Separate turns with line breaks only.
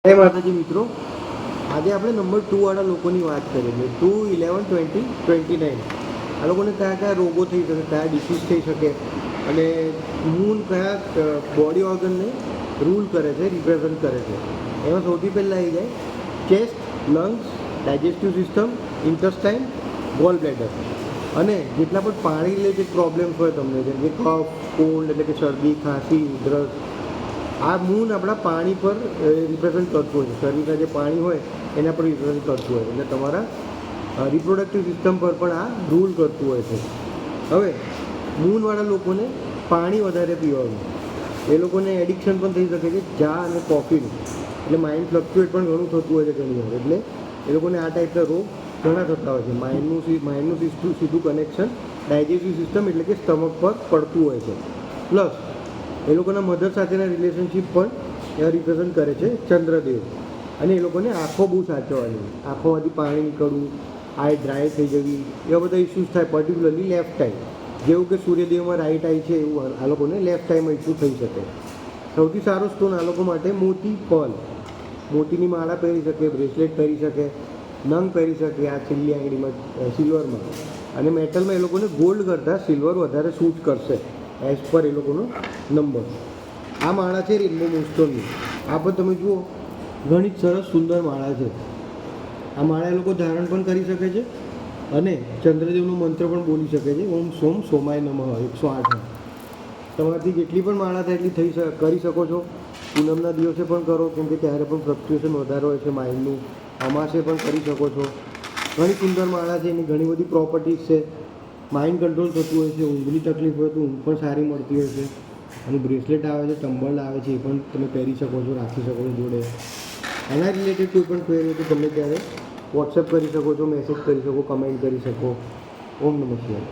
જય માતાજી મિત્રો, આજે આપણે નંબર 2 વાળા લોકોની વાત કરીએ છીએ. 2, 11, 20, 29. આ લોકોને કયા કયા રોગો થઈ શકે, કયા ડિસીઝ થઈ શકે અને મૂન કયા બોડી ઓર્ગનને રૂલ કરે છે, રિપ્રેઝન્ટ કરે છે. એમાં સૌથી પહેલાં આવી જાય chest, lungs, digestive system, intestine, goal bladder. અને જેટલા પણ પાણી રિલેટેડ પ્રોબ્લેમ્સ હોય તમને, જેમ કે કફ, કોલ્ડ એટલે કે શરદી, ખાંસી, ઉધરસ, આ મૂન આપણા પાણી પર રિપ્રેઝન્ટ કરતું હોય છે. શરીરના જે પાણી હોય એના પર રિપ્રેઝન્ટ કરતું હોય એટલે તમારા રિપ્રોડક્ટિવ સિસ્ટમ પર પણ આ રૂલ કરતું હોય છે. હવે મૂનવાળા લોકોને પાણી વધારે પીવાનું, એ લોકોને એડિક્શન પણ થઈ શકે છે ચા અને કોફીનું, એટલે માઇન્ડ ફ્લક્ચ્યુએટ પણ ઘણું થતું હોય છે ઘણી વાર. એટલે એ લોકોને આ ટાઈપના રોગ ઘણા થતા હોય છે. માઇન્ડનું સીધું કનેક્શન ડાયજેસ્ટિવ સિસ્ટમ એટલે કે સ્ટમક પર પડતું હોય છે. પ્લસ એ લોકોના મધર સાથેના રિલેશનશિપ પણ રિપ્રેઝન્ટ કરે છે ચંદ્રદેવ. અને એ લોકોને આંખો બહુ સાચવવાની, આંખોમાંથી પાણી નીકળવું, આઈ ડ્રાય થઈ જવી, એવા બધા ઇસ્યુઝ થાય, પર્ટિક્યુલરલી લેફ્ટ આઈ. જેવું કે સૂર્યદેવમાં રાઈટ આઈ છે એવું આ લોકોને લેફ્ટ આઈમાં ઇસ્યુ થઈ શકે. સૌથી સારો સ્ટોન આ લોકો માટે મોતી પર્લ. મોતીની માળા પહેરી શકે, બ્રેસલેટ પહેરી શકે, નંગ પહેરી શકે આ છેલ્લી આંગળીમાં સિલ્વરમાં. અને મેટલમાં એ લોકોને ગોલ્ડ કરતાં સિલ્વર વધારે સૂટ કરશે એઝ પર એ લોકોનો નંબર. આ માળા છે રેનબો મૂનસ્ટોનની. આ પણ તમે જુઓ, ઘણી જ સરસ સુંદર માળા છે. આ માળા એ લોકો ધારણ પણ કરી શકે છે અને ચંદ્રદેવનો મંત્ર પણ બોલી શકે છે, ઓમ સોમ સોમાય નમઃ 108. તમારાથી જેટલી પણ માળા થાય એટલી કરી શકો છો. પૂનમના દિવસે પણ કરો, કેમ કે ત્યારે પણ ફ્લક્ચ્યુએશન વધારે હોય છે માઇન્ડનું. અમાસે પણ કરી શકો છો. ઘણી સુંદર માળા છે, એની ઘણી બધી પ્રોપર્ટીઝ છે. માઇન્ડ કંટ્રોલ થતું હોય છે, ઊંઘની તકલીફ હોય તો ઊંઘ પણ સારી મળતી હોય છે. અને બ્રેસલેટ આવે છે, ટંબલ આવે છે, એ પણ તમે પહેરી શકો છો, રાખી શકો છો જોડે. એના રિલેટેડ કોઈ પણ ક્વેરી હોય તો તમે ત્યારે વોટ્સએપ કરી શકો છો, મેસેજ કરી શકો, કમેન્ટ કરી શકો. ઓમ નમઃ શિવાય.